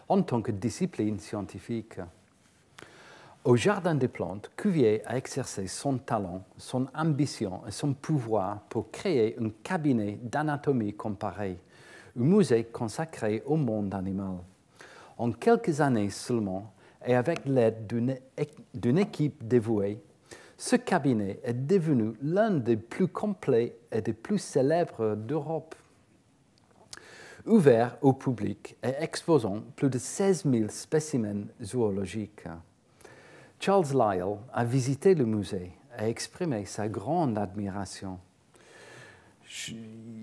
en tant que discipline scientifique. Au Jardin des plantes, Cuvier a exercé son talent, son ambition et son pouvoir pour créer un cabinet d'anatomie comparée, un musée consacré au monde animal. En quelques années seulement, et avec l'aide d'une équipe dévouée, ce cabinet est devenu l'un des plus complets et des plus célèbres d'Europe. Ouvert au public et exposant plus de 16 000 spécimens zoologiques. Charles Lyell a visité le musée et exprimé sa grande admiration.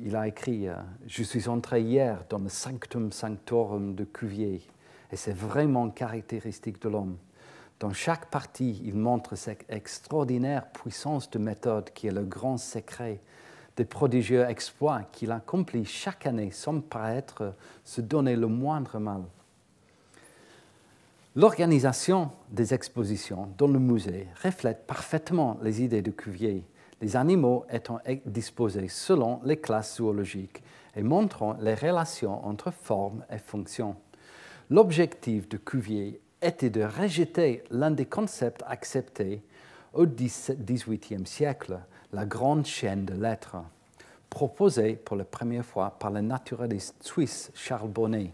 Il a écrit « Je suis entré hier dans le Sanctum Sanctorum de Cuvier et c'est vraiment caractéristique de l'homme. Dans chaque partie, il montre cette extraordinaire puissance de méthode qui est le grand secret des prodigieux exploits qu'il accomplit chaque année sans paraître se donner le moindre mal. » L'organisation des expositions dans le musée reflète parfaitement les idées de Cuvier, les animaux étant disposés selon les classes zoologiques et montrant les relations entre forme et fonction. L'objectif de Cuvier était de rejeter l'un des concepts acceptés au XVIIIe siècle, la grande chaîne de l'être, proposée pour la première fois par le naturaliste suisse Charles Bonnet,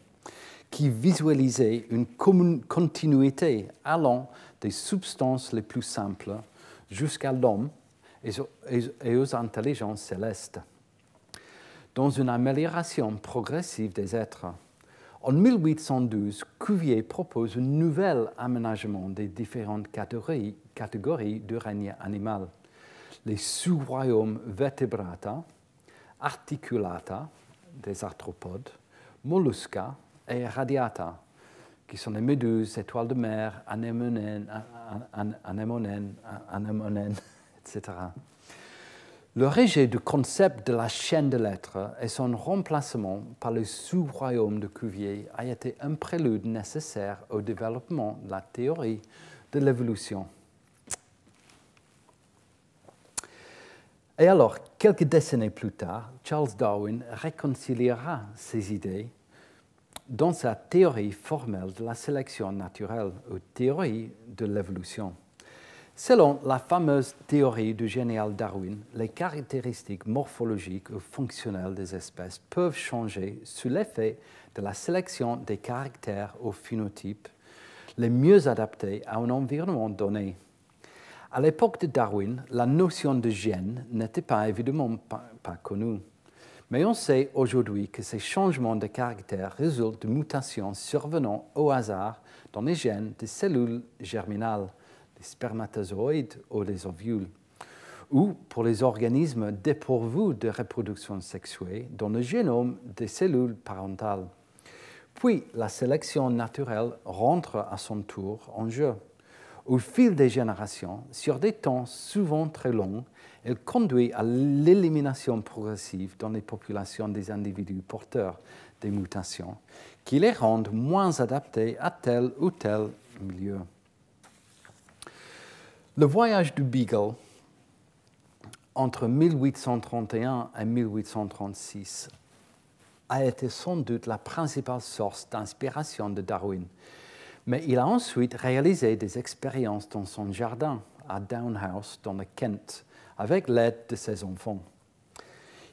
qui visualisait une continuité allant des substances les plus simples jusqu'à l'homme et aux intelligences célestes, dans une amélioration progressive des êtres. En 1812, Cuvier propose un nouvel aménagement des différentes catégories du règne animal. Les sous-royaumes vertebrata, articulata, des arthropodes, mollusca et radiata, qui sont les méduses, étoiles de mer, anémones, etc. Le rejet du concept de la chaîne de l'être et son remplacement par le sous-royaume de Cuvier a été un prélude nécessaire au développement de la théorie de l'évolution. Et alors, quelques décennies plus tard, Charles Darwin réconciliera ces idées dans sa théorie formelle de la sélection naturelle ou théorie de l'évolution. Selon la fameuse théorie du génial Darwin, les caractéristiques morphologiques ou fonctionnelles des espèces peuvent changer sous l'effet de la sélection des caractères ou phénotypes les mieux adaptés à un environnement donné. À l'époque de Darwin, la notion de gène n'était pas évidemment pas connue. Mais on sait aujourd'hui que ces changements de caractère résultent de mutations survenant au hasard dans les gènes des cellules germinales, des spermatozoïdes ou des ovules, ou pour les organismes dépourvus de reproduction sexuée dans le génome des cellules parentales. Puis la sélection naturelle rentre à son tour en jeu. Au fil des générations, sur des temps souvent très longs, elle conduit à l'élimination progressive dans les populations des individus porteurs des mutations, qui les rendent moins adaptés à tel ou tel milieu. Le voyage du Beagle entre 1831 et 1836 a été sans doute la principale source d'inspiration de Darwin, mais il a ensuite réalisé des expériences dans son jardin à Down House, dans le Kent, avec l'aide de ses enfants.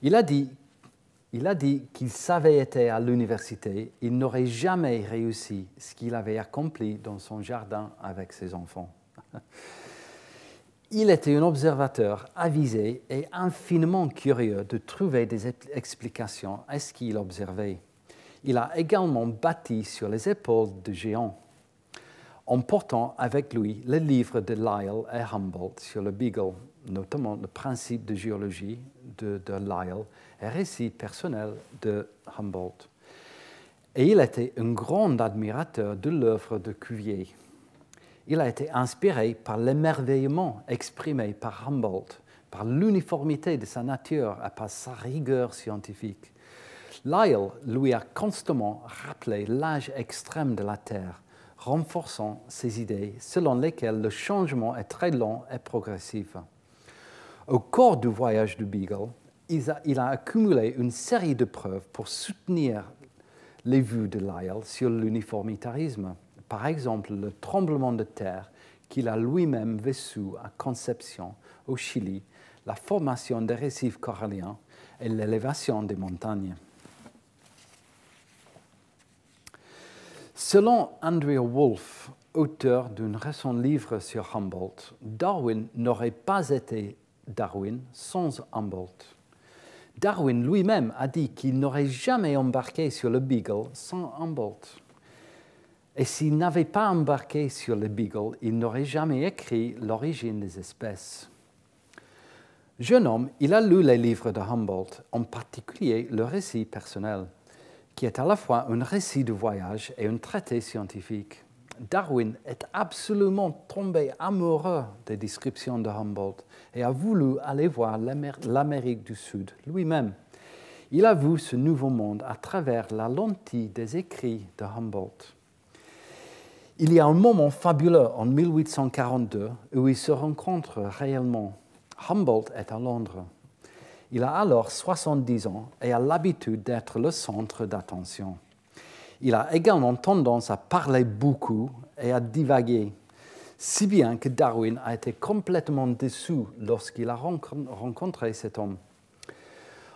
Il a dit qu'il s'avait été à l'université, il n'aurait jamais réussi ce qu'il avait accompli dans son jardin avec ses enfants. Il était un observateur avisé et infiniment curieux de trouver des explications à ce qu'il observait. Il a également bâti sur les épaules de géants, en portant avec lui les livres de Lyell et Humboldt sur le Beagle, notamment le principe de géologie de Lyell et récit personnel de Humboldt. Et il était un grand admirateur de l'œuvre de Cuvier. Il a été inspiré par l'émerveillement exprimé par Humboldt, par l'uniformité de sa nature et par sa rigueur scientifique. Lyell lui a constamment rappelé l'âge extrême de la Terre, renforçant ses idées selon lesquelles le changement est très lent et progressif. Au cours du voyage du Beagle, il a accumulé une série de preuves pour soutenir les vues de Lyell sur l'uniformitarisme. Par exemple, le tremblement de terre qu'il a lui-même vécu à Concepción, au Chili, la formation des récifs coralliens et l'élévation des montagnes. Selon Andrea Wolff, auteur d'un récent livre sur Humboldt, Darwin n'aurait pas été Darwin sans Humboldt. Darwin lui-même a dit qu'il n'aurait jamais embarqué sur le Beagle sans Humboldt. Et s'il n'avait pas embarqué sur le Beagle, il n'aurait jamais écrit L'origine des espèces. Jeune homme, il a lu les livres de Humboldt, en particulier le récit personnel, qui est à la fois un récit de voyage et un traité scientifique. Darwin est absolument tombé amoureux des descriptions de Humboldt et a voulu aller voir l'Amérique du Sud lui-même. Il a vu ce nouveau monde à travers la lentille des écrits de Humboldt. Il y a un moment fabuleux en 1842 où ils se rencontrent réellement. Humboldt est à Londres. Il a alors 70 ans et a l'habitude d'être le centre d'attention. Il a également tendance à parler beaucoup et à divaguer, si bien que Darwin a été complètement déçu lorsqu'il a rencontré cet homme.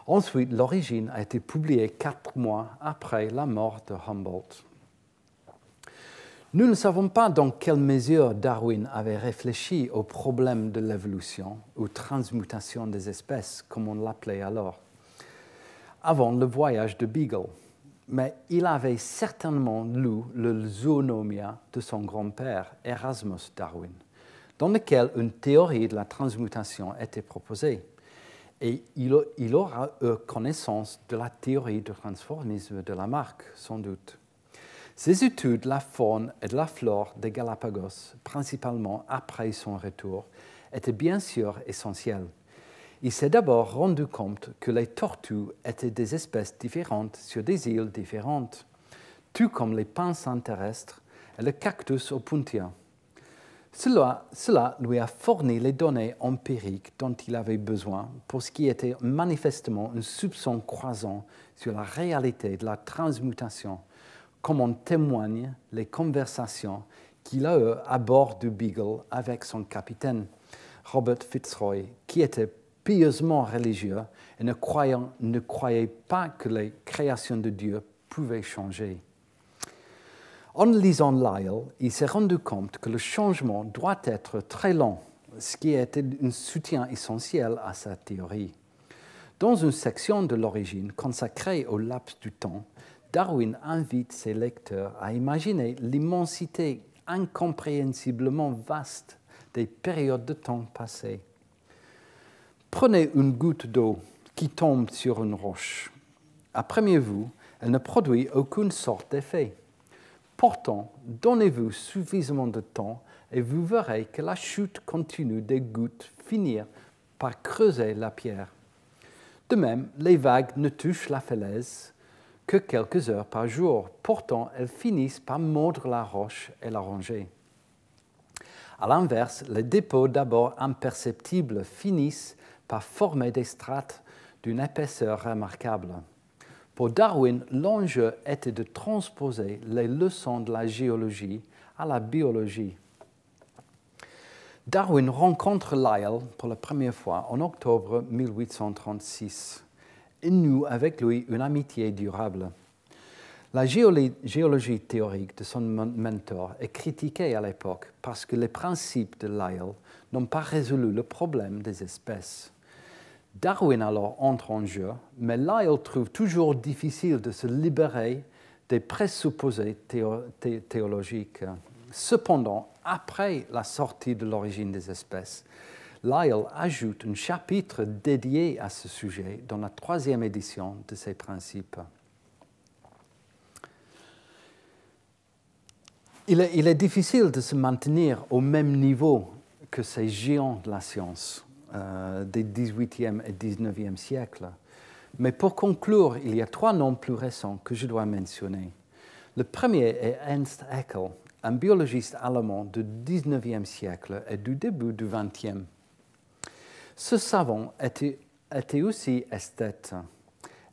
Ensuite, L'origine a été publiée 4 mois après la mort de Humboldt. Nous ne savons pas dans quelle mesure Darwin avait réfléchi au problème de l'évolution ou transmutation des espèces, comme on l'appelait alors, avant le voyage de Beagle. Mais il avait certainement lu le Zoonomia de son grand-père, Erasmus Darwin, dans lequel une théorie de la transmutation était proposée. Et il aura eu connaissance de la théorie du transformisme de Lamarck, sans doute. Ses études de la faune et de la flore des Galapagos, principalement après son retour, étaient bien sûr essentielles. Il s'est d'abord rendu compte que les tortues étaient des espèces différentes sur des îles différentes, tout comme les pinsans terrestres et le cactus opuntia. Cela lui a fourni les données empiriques dont il avait besoin pour ce qui était manifestement un soupçon croissant sur la réalité de la transmutation, comme en témoignent les conversations qu'il a eues à bord du Beagle avec son capitaine, Robert Fitzroy, qui était pieusement religieux et ne croyait pas que les créations de Dieu pouvaient changer. En lisant Lyell, il s'est rendu compte que le changement doit être très lent, ce qui était un soutien essentiel à sa théorie. Dans une section de L'origine consacrée au laps du temps, Darwin invite ses lecteurs à imaginer l'immensité incompréhensiblement vaste des périodes de temps passées. Prenez une goutte d'eau qui tombe sur une roche. À première vue, elle ne produit aucune sorte d'effet. Pourtant, donnez-vous suffisamment de temps et vous verrez que la chute continue des gouttes finir par creuser la pierre. De même, les vagues ne touchent la falaise que quelques heures par jour. Pourtant, elles finissent par mordre la roche et la ronger. À l'inverse, les dépôts d'abord imperceptibles finissent par former des strates d'une épaisseur remarquable. Pour Darwin, l'enjeu était de transposer les leçons de la géologie à la biologie. Darwin rencontre Lyell pour la première fois en octobre 1836. Il noue avec lui une amitié durable. La géologie théorique de son mentor est critiquée à l'époque parce que les principes de Lyell n'ont pas résolu le problème des espèces. Darwin alors entre en jeu, mais Lyell trouve toujours difficile de se libérer des présupposés théologiques. Cependant, après la sortie de L'origine des espèces, Lyell ajoute un chapitre dédié à ce sujet dans la 3e édition de ses principes. Il est difficile de se maintenir au même niveau que ces géants de la science des 18e et 19e siècles. Mais pour conclure, il y a 3 noms plus récents que je dois mentionner. Le premier est Ernst Haeckel, un biologiste allemand du 19e siècle et du début du 20e. Ce savant était aussi esthète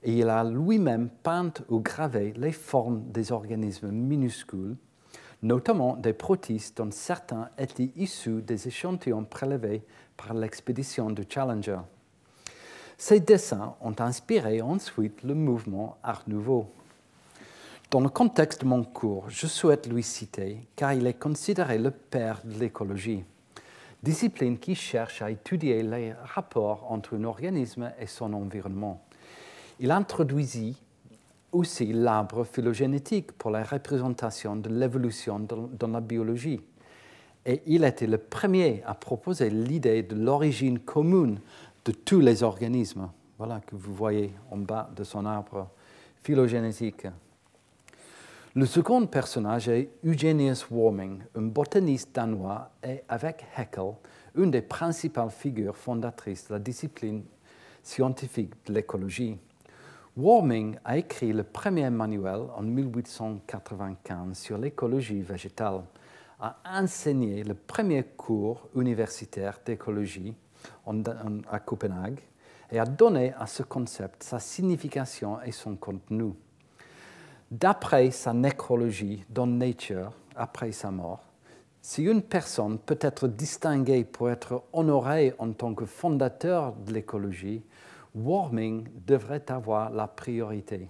et il a lui-même peint ou gravé les formes des organismes minuscules, notamment des protistes dont certains étaient issus des échantillons prélevés par l'expédition de Challenger. Ces dessins ont inspiré ensuite le mouvement Art Nouveau. Dans le contexte de mon cours, je souhaite lui citer car il est considéré le père de l'écologie, discipline qui cherche à étudier les rapports entre un organisme et son environnement. Il introduisit aussi l'arbre phylogénétique pour la représentation de l'évolution dans la biologie. Et il était le premier à proposer l'idée de l'origine commune de tous les organismes. Voilà que vous voyez en bas de son arbre phylogénétique. Le second personnage est Eugenius Warming, un botaniste danois et, avec Haeckel, une des principales figures fondatrices de la discipline scientifique de l'écologie. Warming a écrit le premier manuel en 1895 sur l'écologie végétale, a enseigné le premier cours universitaire d'écologie à Copenhague et a donné à ce concept sa signification et son contenu. D'après sa nécrologie dans Nature, après sa mort, si une personne peut être distinguée pour être honorée en tant que fondateur de l'écologie, Warming devrait avoir la priorité.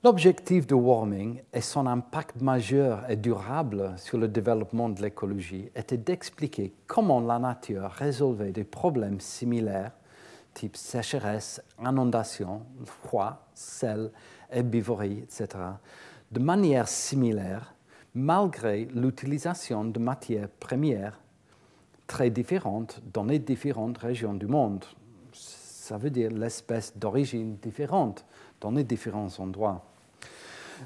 L'objectif de Warming et son impact majeur et durable sur le développement de l'écologie était d'expliquer comment la nature résolvait des problèmes similaires, type sécheresse, inondation, froid, sel, herbivorie, etc., de manière similaire, malgré l'utilisation de matières premières très différentes dans les différentes régions du monde. Ça veut dire l'espèce d'origine différente dans les différents endroits.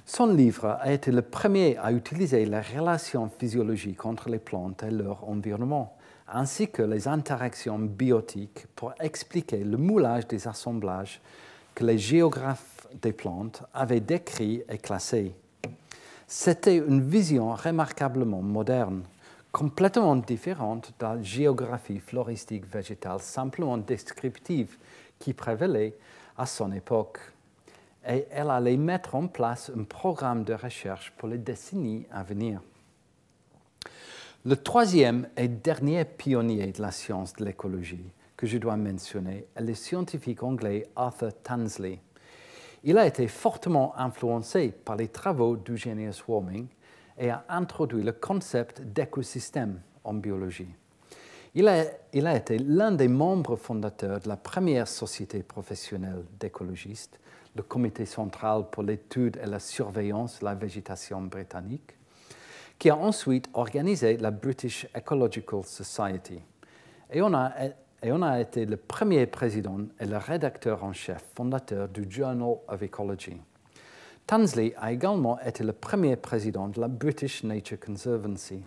Son livre a été le premier à utiliser les relations physiologiques entre les plantes et leur environnement, ainsi que les interactions biotiques pour expliquer le moulage des assemblages que les géographes des plantes avaient décrits et classés. C'était une vision remarquablement moderne, complètement différente de la géographie floristique végétale simplement descriptive qui prévalait à son époque. Et elle allait mettre en place un programme de recherche pour les décennies à venir. Le troisième et dernier pionnier de la science de l'écologie que je dois mentionner est le scientifique anglais Arthur Tansley. Il a été fortement influencé par les travaux d'Eugenius Warming et a introduit le concept d'écosystème en biologie. Il a été l'un des membres fondateurs de la première société professionnelle d'écologistes, le Comité central pour l'étude et la surveillance de la végétation britannique, qui a ensuite organisé la British Ecological Society. Et on a été le premier président et le rédacteur en chef fondateur du Journal of Ecology. Tansley a également été le premier président de la British Nature Conservancy.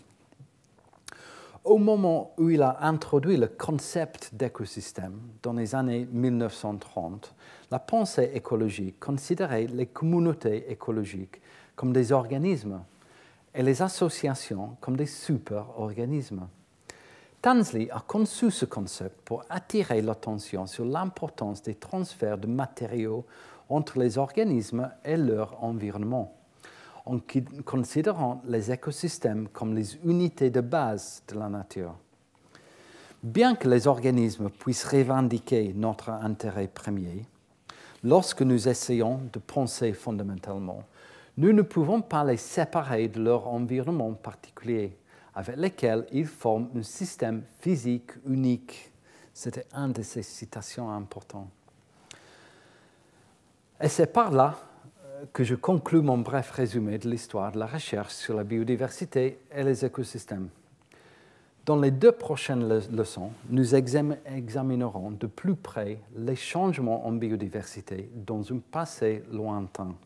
Au moment où il a introduit le concept d'écosystème dans les années 1930, la pensée écologique considérait les communautés écologiques comme des organismes et les associations comme des super-organismes. Tansley a conçu ce concept pour attirer l'attention sur l'importance des transferts de matériaux entre les organismes et leur environnement, en considérant les écosystèmes comme les unités de base de la nature. Bien que les organismes puissent revendiquer notre intérêt premier, lorsque nous essayons de penser fondamentalement, nous ne pouvons pas les séparer de leur environnement particulier, avec lequel ils forment un système physique unique. C'était une de ces citations importantes. Et c'est par là que je conclus mon bref résumé de l'histoire de la recherche sur la biodiversité et les écosystèmes. Dans les 2 prochaines leçons, nous examinerons de plus près les changements en biodiversité dans un passé lointain.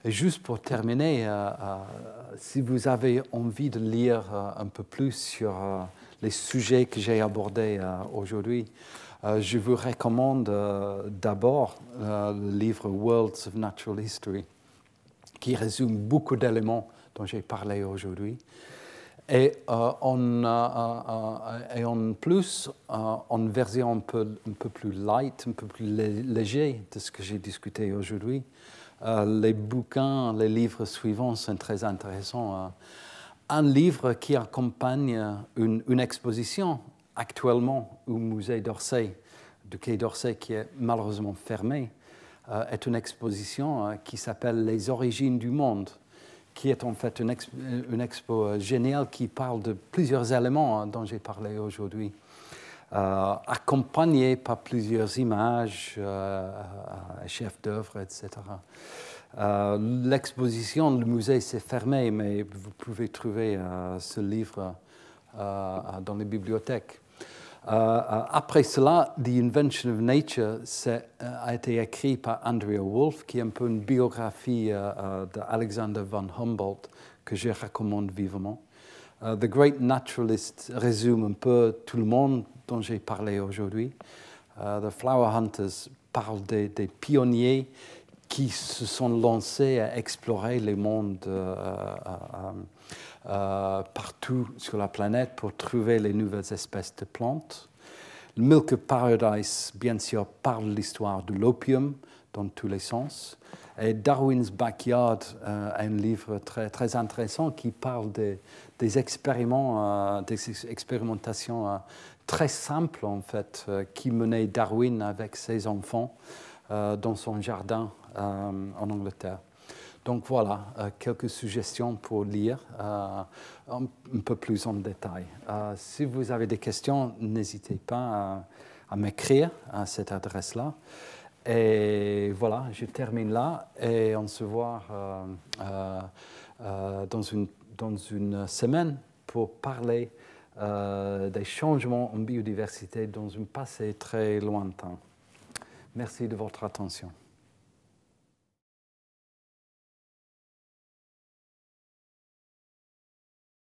Et juste pour terminer, si vous avez envie de lire un peu plus sur les sujets que j'ai abordés aujourd'hui, je vous recommande d'abord le livre Worlds of Natural History, qui résume beaucoup d'éléments dont j'ai parlé aujourd'hui. Et en plus, en version un peu plus light, un peu plus léger de ce que j'ai discuté aujourd'hui, les bouquins, les livres suivants sont très intéressants. Un livre qui accompagne une exposition actuellement au musée d'Orsay, du Quai d'Orsay, qui est malheureusement fermé, est une exposition qui s'appelle « Les origines du monde », qui est en fait une expo géniale qui parle de plusieurs éléments dont j'ai parlé aujourd'hui, accompagnée par plusieurs images, chefs d'œuvre, etc. L'exposition, le musée s'est fermé, mais vous pouvez trouver ce livre dans les bibliothèques. Après cela, The Invention of Nature a été écrit par Andrea Wolf, qui est un peu une biographie d'Alexander von Humboldt, que je recommande vivement. The Great Naturalist résume un peu tout le monde dont j'ai parlé aujourd'hui. The Flower Hunters parle des pionniers qui se sont lancés à explorer les mondes partout sur la planète pour trouver les nouvelles espèces de plantes. Le Milk of Paradise, bien sûr, parle de l'histoire de l'opium dans tous les sens. Et Darwin's Backyard est un livre très intéressant qui parle des expériments, des expérimentations très simples, en fait, qui menait Darwin avec ses enfants dans son jardin en Angleterre. Donc voilà, quelques suggestions pour lire un peu plus en détail. Si vous avez des questions, n'hésitez pas à m'écrire à cette adresse-là. Et voilà, je termine là et on se voit dans une semaine pour parler des changements en biodiversité dans un passé très lointain. Merci de votre attention.